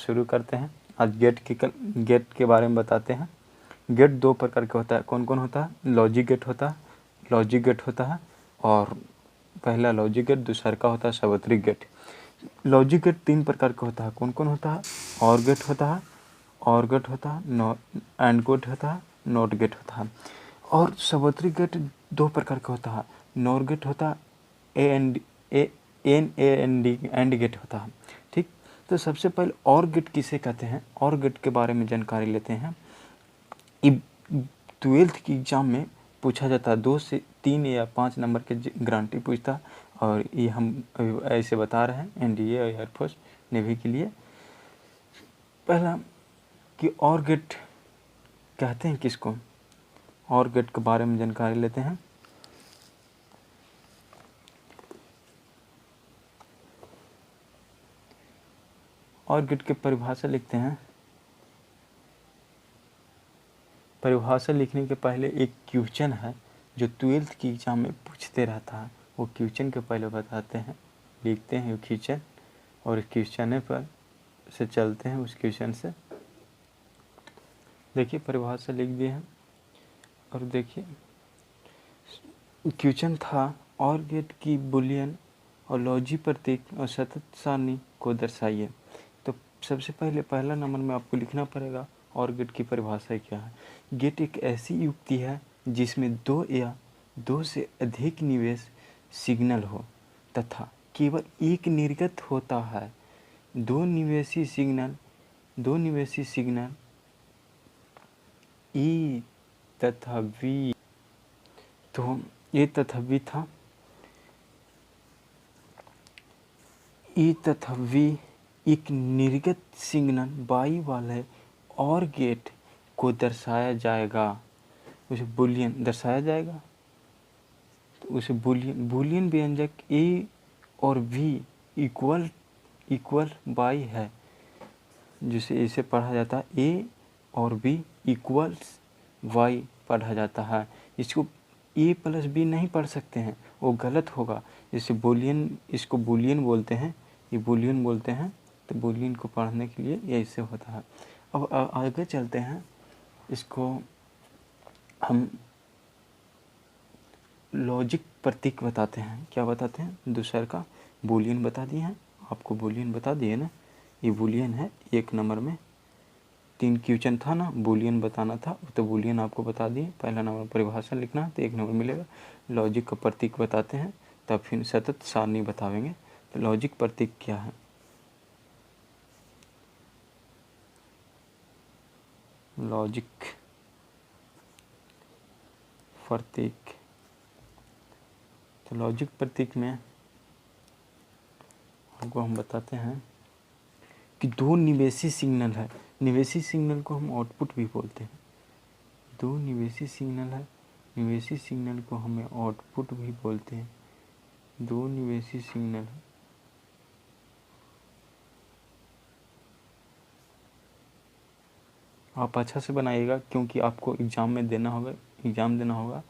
शुरू करते हैं। आज गेट के बारे में बताते हैं। गेट दो प्रकार का होता है। कौन कौन होता है? लॉजिक गेट होता है, और पहला लॉजिक गेट, दूसरा का होता है सार्वत्रिक गेट। लॉजिक गेट तीन प्रकार का होता है। कौन कौन होता है? और गेट होता है, एंड गेट होता है, नॉट गेट होता है। और सार्वत्रिक गेट दो प्रकार का होता है। नॉर गेट होता है, एंड गेट होता है। ठीक, तो सबसे पहले और गेट किसे कहते हैं? और गेट के बारे में जानकारी लेते हैं। 12th की एग्ज़ाम में पूछा जाता है, 2 से 3 या 5 नंबर के गारंटी पूछता है, और ये हम ऐसे बता रहे हैं एनडीए और एयरफोर्स नेवी के लिए। पहला कि और गेट कहते हैं किसको? और गेट के बारे में जानकारी लेते हैं। और गेट की परिभाषा लिखते हैं। परिभाषा लिखने के पहले एक क्वेश्चन है जो 12th की एग्ज़ाम में पूछते रहता है, वो क्वेश्चन के पहले बताते हैं, लिखते हैं क्वेश्चन, और इस क्वेश्चन पर से चलते हैं। उस क्वेश्चन से देखिए परिभाषा लिख दिए हैं, और देखिए क्वेश्चन था और गेट की बुलियन और लॉजी प्रतीक और सतत सारणी को दर्शाइए। तो सबसे पहले पहला नंबर में आपको लिखना पड़ेगा और गेट की परिभाषा क्या है। गेट एक ऐसी युक्ति है जिसमें 2 या 2 से अधिक निवेश सिग्नल हो तथा केवल एक निर्गत होता है। दो निवेशी सिग्नल ई तथा वी, तो ए तथा वी था। ई तथा वी एक निर्गत सिग्नल वाई वाले और गेट को दर्शाया जाएगा, उसे बुलियन दर्शाया जाएगा। तो उसे बुलियन व्यंजक ए और वी इक्वल वाई है, जिसे इसे पढ़ा जाता है ए और बी इक्वल्स वाई पढ़ा जाता है। इसको ए प्लस बी नहीं पढ़ सकते हैं, वो गलत होगा। जैसे बुलियन, इसको बुलियन बोलते हैं, ये बुलियन बोलते हैं, तो बुलियन को पढ़ने के लिए ये इससे होता है। अब आगे चलते हैं। इसको हम लॉजिक प्रतीक बताते हैं। क्या बताते हैं? दूसरा का बुलियन बता दिए हैं, आपको बुलियन बता दिए ना, ये बुलियन है। 1 नंबर में 3 क्वेश्चन था ना, बुलियन बताना था, तो बुलियन आपको बता दिए। पहला नंबर परिभाषा लिखना है तो 1 नंबर मिलेगा। लॉजिक का प्रतीक बताते हैं, तब फिर सतत सारणी बतावेंगे। तो लॉजिक प्रतीक क्या है? लॉजिक प्रतीक, तो लॉजिक प्रतीक में आपको हम बताते हैं कि 2 निवेशी सिग्नल है। निवेशी सिग्नल को हम आउटपुट भी बोलते हैं। 2 निवेशी सिग्नल है, निवेशी सिग्नल को हमें आउटपुट भी बोलते हैं। 2 निवेशी सिग्नल, आप अच्छा से बनाइएगा क्योंकि आपको एग्ज़ाम देना होगा,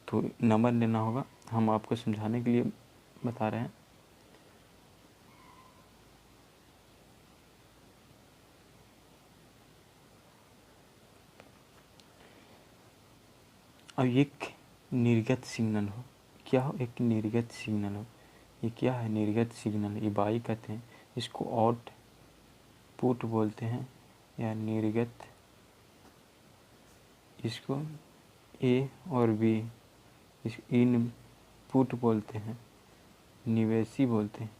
तो नंबर लेना होगा। हम आपको समझाने के लिए बता रहे हैं। अब एक निर्गत सिग्नल हो, क्या हो? एक निर्गत सिग्नल हो। ये क्या है? निर्गत सिग्नल, ये बाई कहते हैं। इसको आउटपुट बोलते हैं या निर्गत। इसको ए और बी, इस इनपुट बोलते हैं, निवेशी बोलते हैं।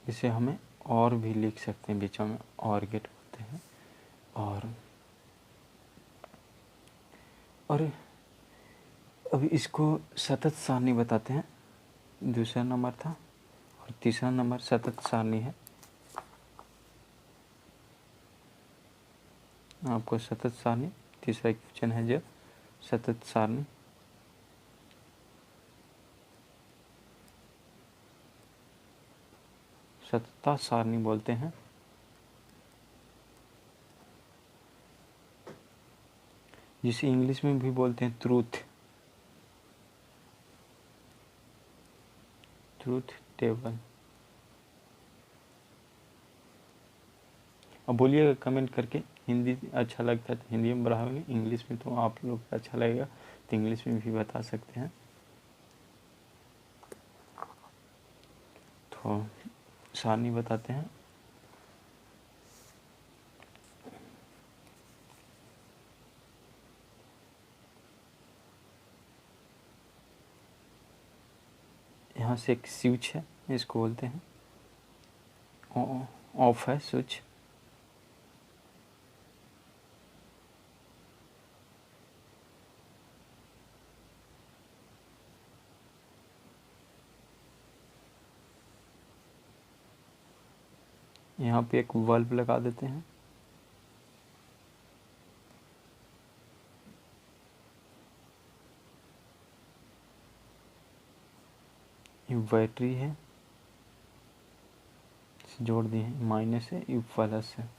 इसे हमें और भी लिख सकते हैं, बीचों में और गेट बोलते हैं। और अभी इसको सतत सारणी बताते हैं। दूसरा नंबर था, और तीसरा नंबर सतत सारणी है। आपको सतत सारणी, तीसरा क्वेश्चन है जो सतत सारणी। सततता सारणी बोलते हैं। जिसे इंग्लिश में भी बोलते हैं ट्रूथ टेबल। अब बोलिएगा कमेंट करके, हिंदी अच्छा लगता है तो हिंदी में बढ़ाओगे, इंग्लिश में तो आप लोग को अच्छा लगेगा तो इंग्लिश में भी बता सकते हैं। तो सारणी बताते हैं। यहाँ से एक स्विच है, इसको बोलते हैं ऑफ है स्विच। यहाँ पे एक बल्ब लगा देते हैं। ये बैटरी है, जोड़ दिए हैं, माइनस है, ये प्लस है,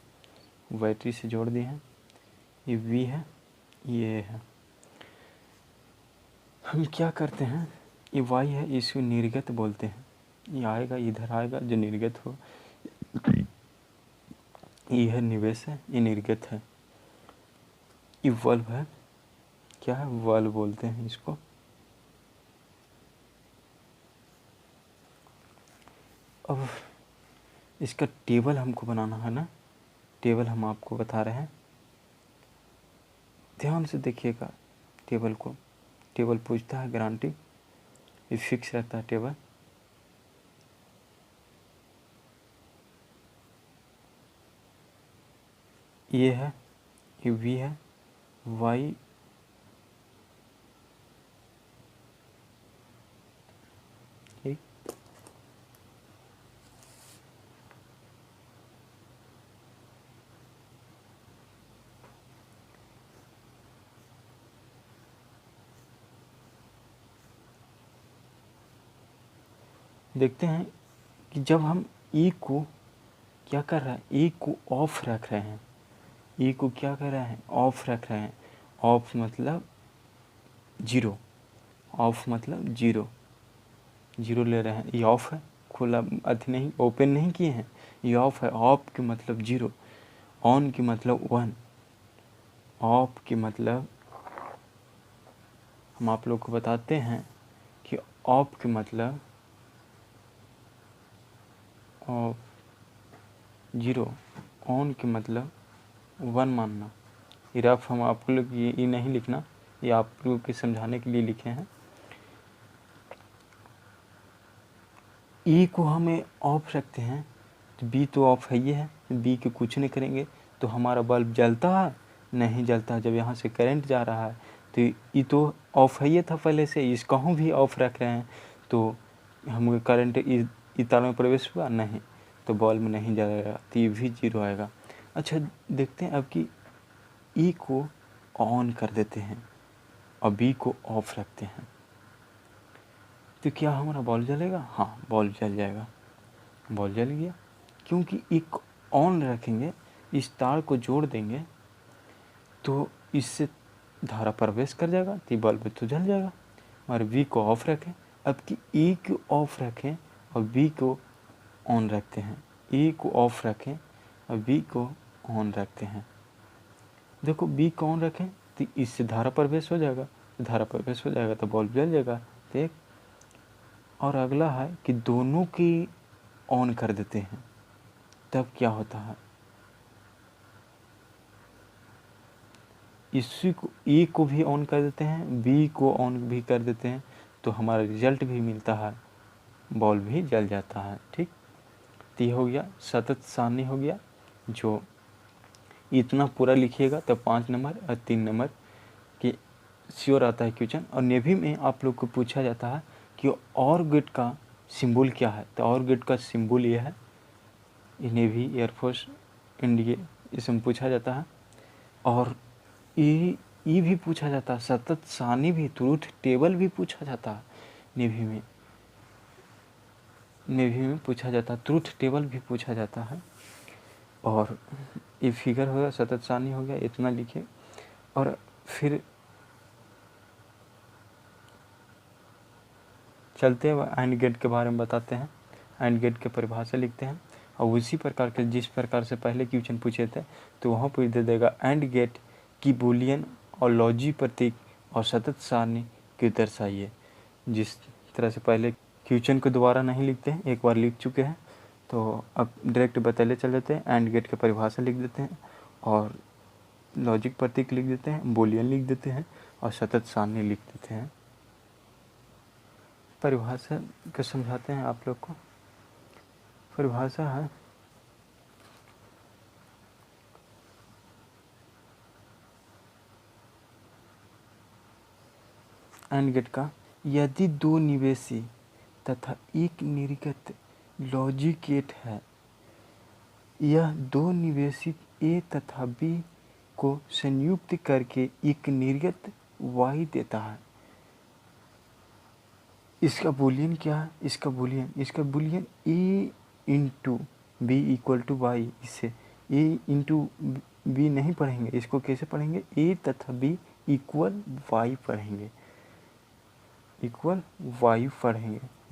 बैटरी से जोड़ दिए हैं। ये वी है, ये है। हम क्या करते हैं, ये वाई है, इसको निर्गत बोलते हैं। ये आएगा, इधर आएगा जो निर्गत हो। ये है निवेश है, ये निर्गत है। ये वल्व है, क्या है, वल्व बोलते हैं इसको। अब इसका टेबल हमको बनाना है ना, टेबल हम आपको बता रहे हैं, ध्यान से देखिएगा टेबल को। टेबल पूछता है गारंटी, ये फिक्स रहता है टेबल। ये है, ये वी है, वाई ठीक। देखते हैं कि जब हम ई को क्या कर रहे हैं, ई को ऑफ रख रहे हैं, ई को क्या कर रहे हैं, ऑफ रख रहे हैं। ऑफ मतलब जीरो, ऑफ मतलब जीरो, जीरो ले रहे हैं। ये ऑफ है, खुला अति नहीं, ओपन नहीं किए हैं, ये ऑफ है। ऑफ की मतलब जीरो, ऑन की मतलब वन। ऑफ की मतलब हम आप लोग को बताते हैं कि ऑफ के मतलब ऑफ जीरो, ऑन के मतलब वन मानना। ये रफ हम आप लोग ये नहीं लिखना, ये आप लोगों के समझाने के लिए लिखे हैं। ई को हमें ऑफ रखते हैं तो बी तो ऑफ है, ये है, बी के कुछ नहीं करेंगे तो हमारा बल्ब जलता है, नहीं जलता। जब यहाँ से करंट जा रहा है तो ये तो ऑफ है, ये था पहले से, इसका हम भी ऑफ रख रहे हैं तो हम करंट इस तार में प्रवेश हुआ नहीं, तो बल्ब नहीं जलेगा, तो ये भी जीरो आएगा। अच्छा देखते हैं अब कि ई को ऑन कर देते हैं और बी को ऑफ रखते हैं तो क्या हमारा बल्ब जलेगा? हाँ, बल्ब जल जाएगा, बल्ब जल गया। क्योंकि एक ऑन रखेंगे, इस तार को जोड़ देंगे तो इससे धारा प्रवेश कर जाएगा, तो बल्ब तो जल जाएगा। और बी को ऑफ रखें, अब कि ई को ऑफ रखें और बी को ऑन रखते हैं, ई को ऑफ रखें और बी को ऑन रखते हैं। देखो बी को ऑन रखें तो इससे धारा प्रवेश हो जाएगा, धारा प्रवेश हो जाएगा तो बल्ब जल जाएगा। देख, और अगला है कि दोनों की ऑन कर देते हैं, तब क्या होता है, इसी को ए को भी ऑन कर देते हैं, बी को ऑन भी कर देते हैं, तो हमारा रिजल्ट भी मिलता है, बल्ब भी जल जाता है। ठीक, तो ये हो गया सतत सारणी हो गया। जो इतना पूरा लिखिएगा तब 5 नंबर और 3 नंबर के श्योर आता है क्वेश्चन। और नेवी में आप लोग को पूछा जाता है कि और गेट का सिंबल क्या है, तो और गेट का सिंबल ये है, नेवी, एयरफोर्स, इंडिया, इसमें पूछा जाता है। और ये भी पूछा जाता है, सतत सारणी भी, ट्रूथ टेबल भी पूछा जाता है नेवी में, नेवी में पूछा जाता है, ट्रूथ टेबल भी पूछा जाता है। और ये फिगर हो गया, सतत सारणी हो गया, इतना लिखे। और फिर चलते हैं एंड गेट के बारे में बताते हैं, एंड गेट के परिभाषा लिखते हैं। और उसी प्रकार के जिस प्रकार से पहले क्वेश्चन पूछे थे तो वहाँ पूछ दे देगा एंड गेट की बूलियन और लॉजी प्रतीक और सतत सारणी क्यों दर्शाइए। जिस तरह से पहले क्वेश्चन को दोबारा नहीं लिखते हैं, एक बार लिख चुके हैं, तो अब डायरेक्ट बतले चल जाते हैं। एंड गेट की परिभाषा लिख देते हैं और लॉजिक प्रतीक लिख देते हैं, बूलियन लिख देते हैं और सतत सारणी लिख देते हैं। परिभाषा को समझाते हैं आप लोग को। परिभाषा है एंड गेट का, यदि दो निवेशी तथा एक निर्गत लॉजिक गेट है, यह दो निवेशी ए तथा बी को संयुक्त करके एक निर्गत वाई देता है। इसका बूलियन क्या है? इसका boolean A into B equal to Y. इससे ए इंटू बी नहीं पढ़ेंगे, इसको कैसे पढ़ेंगे? ए तथा बी इक्वल वाई पढ़ेंगे,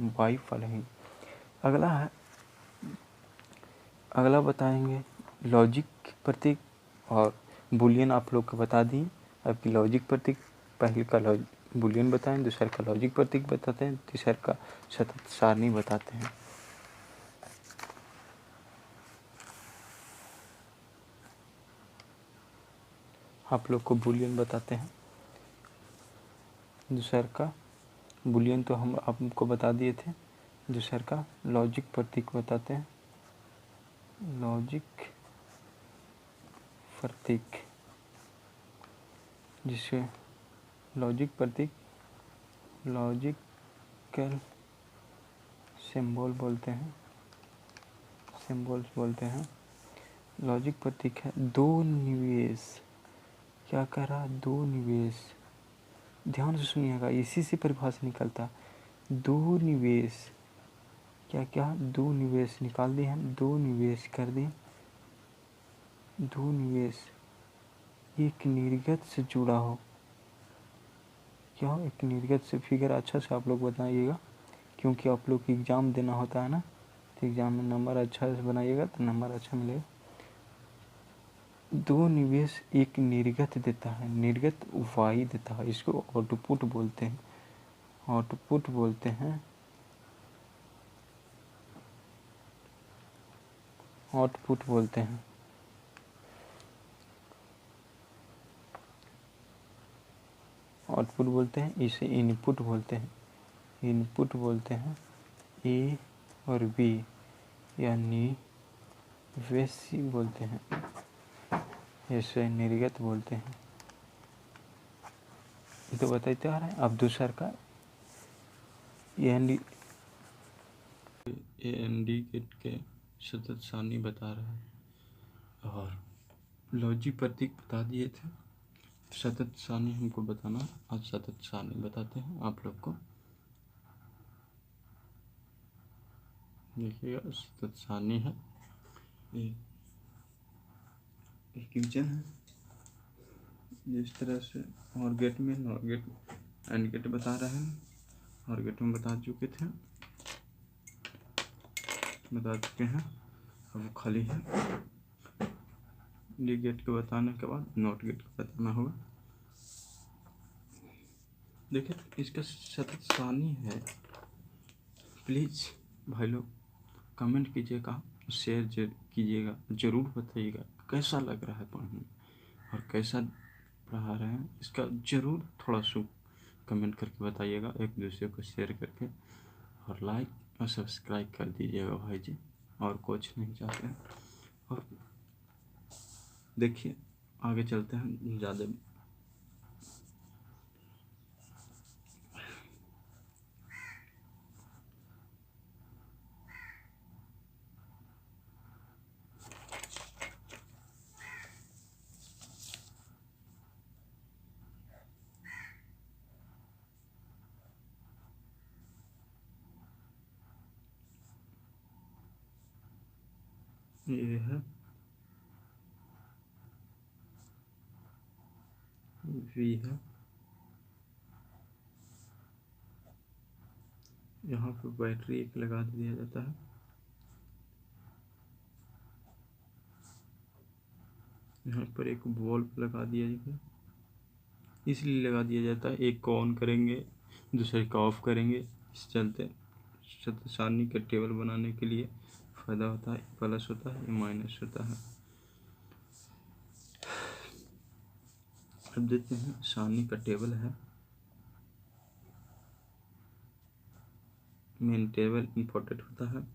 वाई पढ़ेंगे। अगला बताएंगे लॉजिक प्रतीक और बूलियन आप लोग को बता दिए। अब की लॉजिक प्रतीक, पहले का बूलियन बताएं, दूसरे का लॉजिक प्रतीक बताते हैं, तीसरे का सतत सारणी बताते हैं। आप लोग को बूलियन बताते हैं, दूसरे का बूलियन तो हम आपको बता दिए थे, दूसरे का लॉजिक प्रतीक बताते हैं। लॉजिक प्रतीक, जिसे लॉजिक प्रतीक लॉजिकल सिंबल बोलते हैं, लॉजिक प्रतीक है दो निवेश। क्या कह रहा? दो निवेश, ध्यान से सुनिएगा, इसी से परिभाषा निकलता। दो निवेश, क्या दो निवेश निकाल दिए हम, दो निवेश कर दिए, दो निवेश एक निर्गत से जुड़ा हो। क्या एक निर्गत से? फिगर अच्छा से आप लोग बताइएगा, क्योंकि आप लोग एग्ज़ाम देना होता है ना, तो एग्ज़ाम में नंबर अच्छा से बनाइएगा तो नंबर अच्छा मिलेगा। दो निवेश एक निर्गत देता है, निर्गत वाई देता है, इसको आउटपुट बोलते हैं, आउटपुट बोलते हैं। इसे इनपुट बोलते हैं। ए और बी यानी वैसी बोलते हैं, इसे निर्गत बोलते हैं। ये तो बताते आ रहे हैं। अब दूसरा का एन डी के सतत सारणी बता रहा है और लॉजिक प्रतीक बता दिए थे। सतत सारणी हमको बताना, आज सतत सारणी बताते हैं आप लोग को। देखिएगा, सतत सारणी है, एक क्वेश्चन है जिस तरह से और गेट में नॉट गेट एंड गेट बता रहे हैं, और गेट में बता चुके हैं, अब खाली है डी गेट को बताने के बाद नॉट गेट को बताना होगा। देखिए, इसका सतत सारणी है। प्लीज़ भाई लोग कमेंट कीजिएगा, शेयर कीजिएगा, ज़रूर बताइएगा कैसा लग रहा है पढ़ने और कैसा पढ़ा रहे हैं, इसका ज़रूर थोड़ा सा कमेंट करके बताइएगा, एक दूसरे को शेयर करके, और लाइक और सब्सक्राइब कर दीजिएगा भाई जी, और कुछ नहीं चाहते हैं। और देखिए आगे चलते हैं, ज़्यादा ये है वी है, यहाँ पर बैटरी एक लगा दिया जाता है, यहाँ पर एक बल्ब लगा दिया जाता है, इसलिए लगा दिया जाता है, एक को ऑन करेंगे दूसरे को ऑफ करेंगे। इस चलते सतत सारणी का टेबल बनाने के लिए फायदा होता है, प्लस होता है, माइनस होता है। अब देखते हैं सारणी का टेबल है, मेन टेबल इम्पोर्टेंट होता है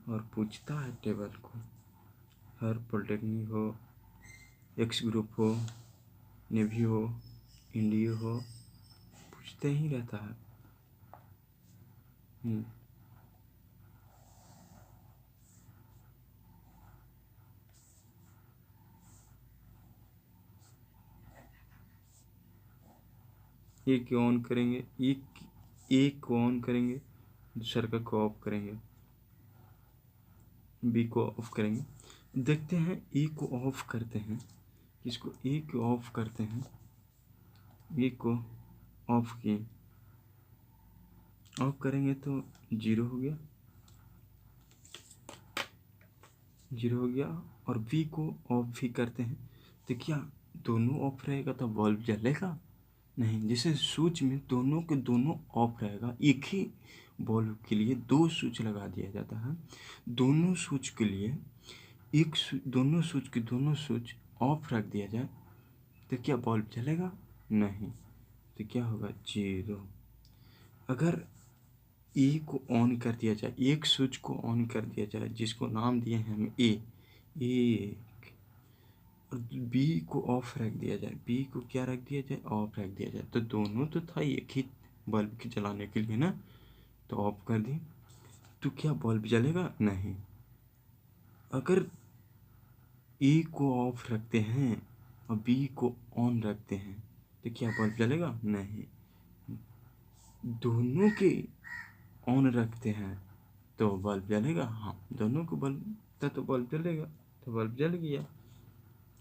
और पूछता है टेबल को। हर पॉलिटेक्निक हो, एक्स ग्रुप हो, नेवी हो, इंडिया हो, पूछते ही रहता है। एक को ऑन करेंगे, एक को ऑन करेंगे, दूसरे को ऑफ करेंगे, बी को ऑफ करेंगे। देखते हैं ए को ऑफ करते हैं, इसको ए को ऑफ करते हैं, ए को ऑफ किए, ऑफ करेंगे तो 0 हो गया, 0 हो गया। और बी को ऑफ भी करते हैं तो क्या दोनों ऑफ रहेगा तो बल्ब जलेगा? नहीं, जैसे स्विच में दोनों के दोनों ऑफ रहेगा, एक ही बल्ब के लिए 2 स्विच लगा दिया जाता है। दोनों स्विच के लिए दोनों स्विच के दोनों स्विच ऑफ रख दिया जाए तो क्या बल्ब जलेगा? नहीं, तो क्या होगा? 0। अगर ए को ऑन कर दिया जाए, एक स्विच को ऑन कर दिया जाए जिसको नाम दिए हैं हम ए, और बी को ऑफ रख दिया जाए, बी को क्या रख दिया जाए? ऑफ रख दिया जाए, तो दोनों तो था एक ही बल्ब के जलाने के लिए ना, तो ऑफ कर दी तो क्या बल्ब जलेगा? नहीं। अगर ए को ऑफ रखते हैं और बी को ऑन रखते हैं तो क्या बल्ब जलेगा? नहीं। दोनों के ऑन रखते हैं तो बल्ब जलेगा? हाँ, दोनों को बल्ब था तो बल्ब जलेगा, तो बल्ब जल गया।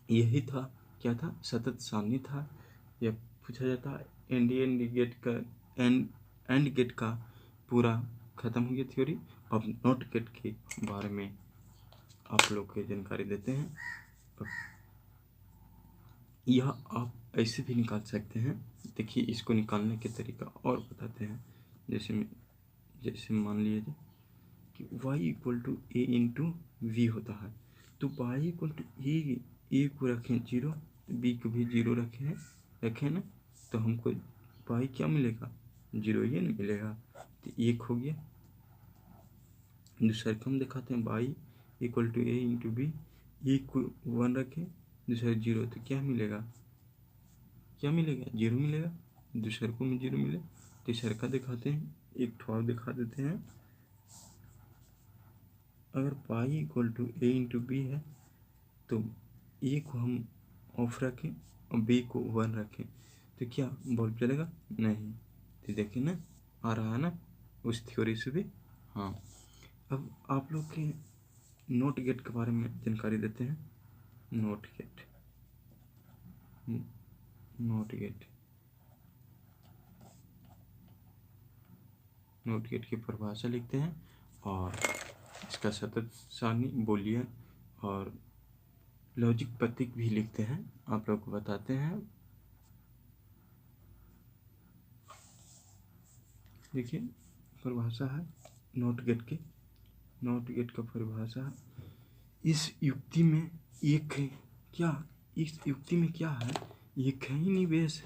यही था, क्या था? सतत सारणी था। यह पूछा जाता है इंडियन गेट का एंड गेट का पूरा खत्म हो गया थ्योरी। अब नॉट गेट के बारे में आप लोग को जानकारी देते हैं। यह आप ऐसे भी निकाल सकते हैं। देखिए, इसको निकालने के तरीका और बताते हैं। जैसे मान लीजिए कि y equal to A into V होता है, तो y इक्वल टू ए को रखें 0, बी को भी 0 रखें ना, तो हमको y क्या मिलेगा? 0 ये नहीं मिलेगा, तो 1 हो गया। दूसरे को हम दिखाते हैं, y equal to A into B, एक को 1 रखें, दूसरा 0, तो क्या मिलेगा? 0 मिलेगा। दूसरे को भी 0 मिले। तीसरे का दिखाते हैं, एक ठोर दिखा देते हैं। अगर pi equal to A into B है तो ए को हम ऑफ रखें और बी को 1 रखें तो क्या बल्ब जलेगा? नहीं। तो देखिए ना, आ रहा है ना उस थ्योरी से भी। हाँ, अब आप लोग के नोट गेट के बारे में जानकारी देते हैं। नोट गेट की परिभाषा लिखते हैं और इसका सतत सारणी, बूलियन और लॉजिक प्रतीक भी लिखते हैं, आप लोग को बताते हैं। देखिए, परिभाषा है नॉट गेट का परिभाषा। इस युक्ति में एक क्या है? एक ही निवेश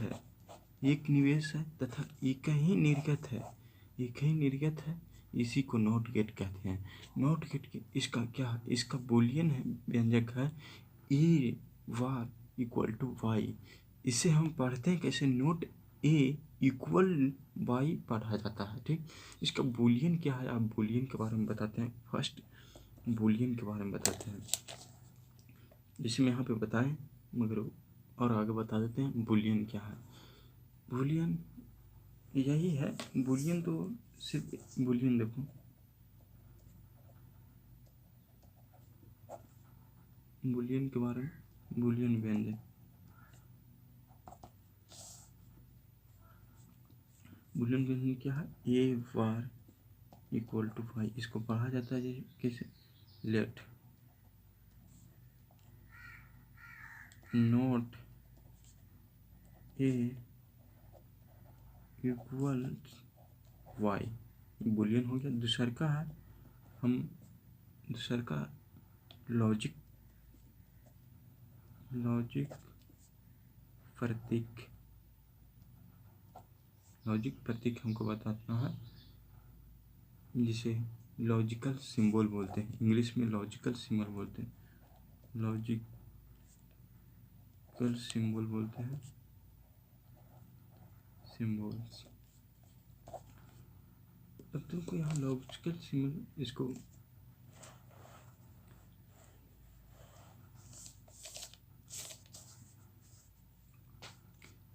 है तथा एक ही निर्गत है, इसी को नॉट गेट कहते हैं। नॉट गेट के इसका क्या है? इसका बूलियन है, व्यंजक है A bar equal to Y. इसे हम पढ़ते हैं कैसे? नोट ए इक्वल वाई पढ़ा जाता है, ठीक। इसका बूलियन क्या है? आप बूलियन के बारे में बताते हैं। फर्स्ट बूलियन के बारे में बताते हैं, जिसमें यहाँ पे बताएं, मगर और आगे बता देते हैं बूलियन क्या है। बूलियन यही है। बूलियन तो सिर्फ बूलियन देखो, बूलियन के बारे में, बूलियन व्यंजक, बूलियन व्यंजन क्या है? A bar equal to Y. इसको पढ़ा जाता है कैसे? Let not A equal Y, boolean हो गया। दूसर का है, हम दूसर का लॉजिक प्रतीक, लॉजिक प्रतीक हमको बताना है, जिसे लॉजिकल सिंबल बोलते हैं, इंग्लिश में लॉजिकल सिंबल बोलते हैं, लॉजिकल सिंबल बोलते हैं, सिंबल्स। अब तुमको यहाँ लॉजिकल सिंबल, इसको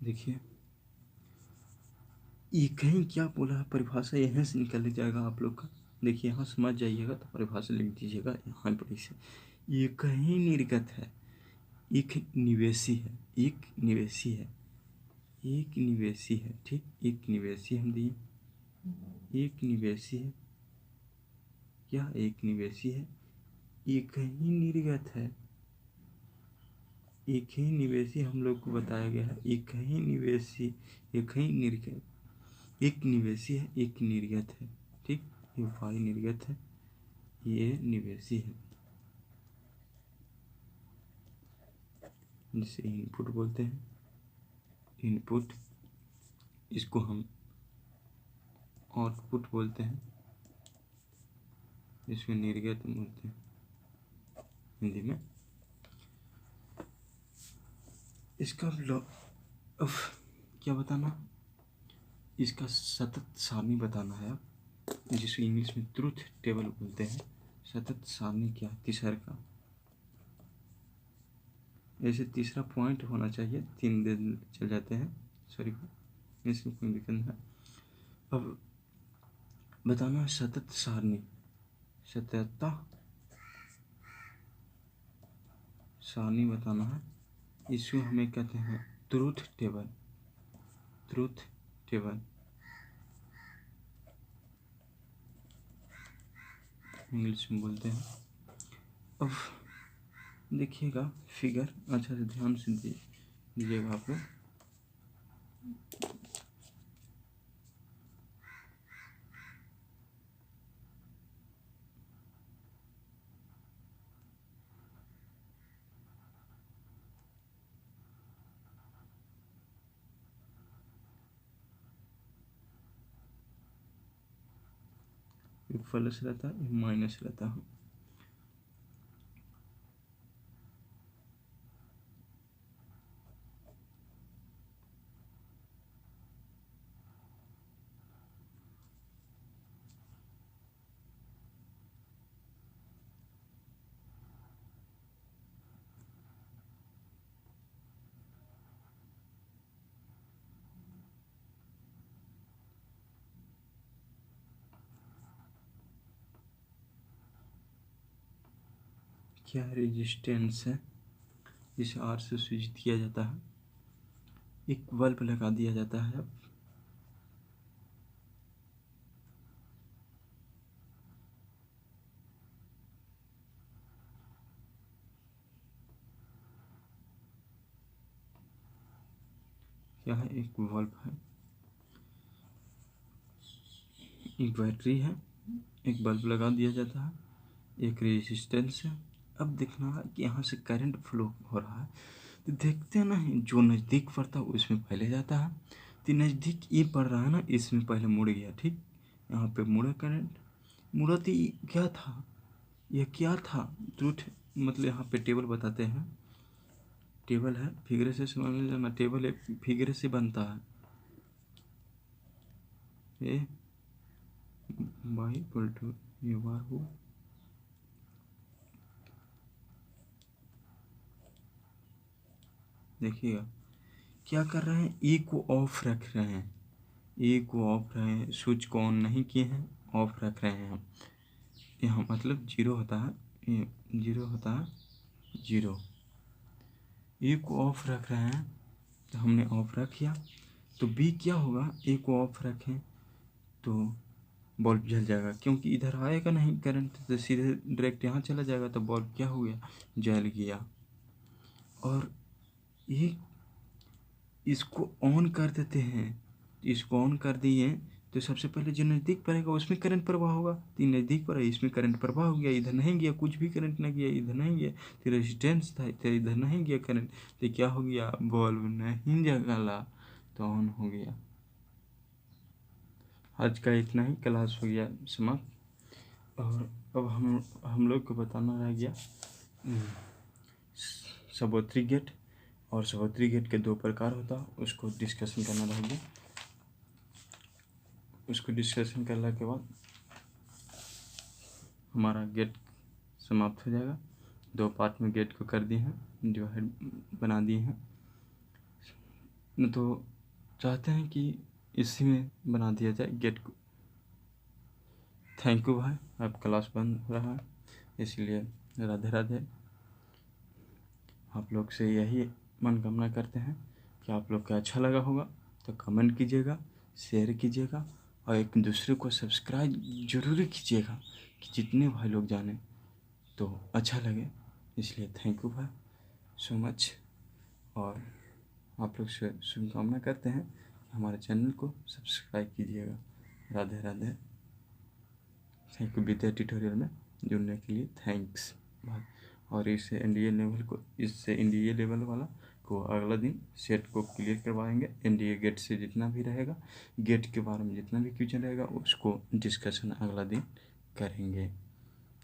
देखिए, ये कहीं क्या बोला है, परिभाषा यहाँ से निकल जाएगा आप लोग का। देखिए यहाँ समझ जाइएगा तो परिभाषा लिख दीजिएगा यहाँ पर। इसे ये कहीं निर्गत है, एक निवेशी है, एक निवेशी है, एक निवेशी है, ठीक, एक निवेशी हम दिए, एक निवेशी है, क्या एक निवेशी है, एक ही निर्गत है, एक ही निवेशी हम लोग को बताया गया है, एक ही निवेशी, एक ही निर्गत, एक निवेशी है, एक निर्गत है, ठीक, ये वाई निर्गत है, ये निवेशी है, जिसे इनपुट बोलते हैं, इनपुट, इसको हम आउटपुट बोलते हैं, इसमें निर्गत बोलते हैं हिंदी में। इसका अब क्या बताना, इसका सतत सारणी बताना है, जिसे इंग्लिश में ट्रूथ टेबल बोलते हैं। सतत सारणी क्या है, तीसर का, ऐसे तीसरा पॉइंट होना चाहिए, 3 दिन चल जाते हैं, सॉरी, इसमें कोई दिक्कत नहीं है। अब बताना है सतत सारणी, सततता सारणी बताना है, इसको हमें कहते हैं truth table, truth table English में बोलते हैं। अब देखिएगा फिगर अच्छा से ध्यान से दीजिएगा आप लोग। प्लस रहता है, माइनस रहता है, क्या रेजिस्टेंस है, जिसे R से सूचित किया जाता है, एक बल्ब लगा दिया जाता है, क्या है, एक बल्ब है, एक बैटरी है, एक बल्ब लगा दिया जाता है, एक रेजिस्टेंस है। अब देखना है कि यहाँ से करंट फ्लो हो रहा है, तो देखते हैं ना, जो नज़दीक पड़ता है उसमें पहले जाता है, तो नज़दीक ये पड़ रहा है ना, इसमें पहले मुड़ गया, ठीक, यहाँ पे मुड़ा करंट, मुड़ा तो ये क्या था, यह क्या था, ट्रूथ मतलब यहाँ पे टेबल बताते हैं, टेबल है, फिगर से समझ लेना, टेबल एक फिगर से बनता है, ए बाई इक्वल टू ये बार हो, देखिएगा क्या कर रहे हैं, ए को ऑफ रख रहे हैं, ए को ऑफ रहे हैं, स्विच को ऑन नहीं किए हैं, ऑफ रख रहे हैं हम, यहाँ मतलब जीरो होता है, ये जीरो होता है, जीरो, ए को ऑफ रख रहे हैं, तो हमने ऑफ रख दिया, तो बी क्या होगा, ए को ऑफ रखें तो बल्ब जल जाएगा, क्योंकि इधर आएगा नहीं करंट, तो सीधे डायरेक्ट यहाँ चला जाएगा, तो बल्ब क्या हो गया, जल गया। और ये इसको ऑन कर देते हैं, इसको ऑन कर दिए तो सबसे पहले जो नज़दीक पड़ेगा उसमें करंट प्रवाह होगा। तो ये नज़दीक पड़ा, इसमें करंट प्रवाह हो गया, इधर नहीं गया, कुछ भी करंट ना गया, इधर नहीं गया। तो रेजिस्टेंस था तो इधर नहीं गया करंट, तो क्या हो गया, बल्ब नहीं जला, तो ऑन हो गया। आज का इतना ही, क्लास हो गया समाप्त। और अब हम लोग को बताना रह गया सवोत्री गेट, और सवोत्री गेट के 2 प्रकार होता, उसको डिस्कशन करना रह गया। उसको डिस्कशन करने के बाद हमारा गेट समाप्त हो जाएगा। 2 पार्ट में गेट को कर दिए हैं, डिवाइड बना दिए हैं। न तो चाहते हैं कि इसी में बना दिया जाए गेट को। थैंक यू भाई, अब क्लास बंद हो रहा है, इसलिए राधे राधे। आप लोग से यही मनोकामना करते हैं कि आप लोग को अच्छा लगा होगा तो कमेंट कीजिएगा, शेयर कीजिएगा, और एक दूसरे को सब्सक्राइब जरूर कीजिएगा कि जितने भाई लोग जाने तो अच्छा लगे। इसलिए थैंक यू भाई सो मच, और आप लोग से शुभकामना करते हैं कि हमारे चैनल को सब्सक्राइब कीजिएगा। Radhe Radhe. Thank you Vidya tutorial में जुड़ने के लिए, थैंक्स भाई। और इससे एनडीए लेवल वाला को अगला दिन सेट को क्लियर करवाएंगे। एनडीए गेट से जितना भी रहेगा, गेट के बारे में जितना भी क्वेश्चन रहेगा उसको डिस्कशन अगला दिन करेंगे।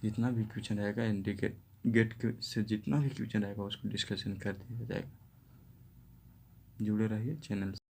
जितना भी क्वेश्चन रहेगा एनडीए गेट के से जितना भी क्वेश्चन रहेगा उसको डिस्कशन कर दिया जाएगा। जुड़े रहिए चैनल से।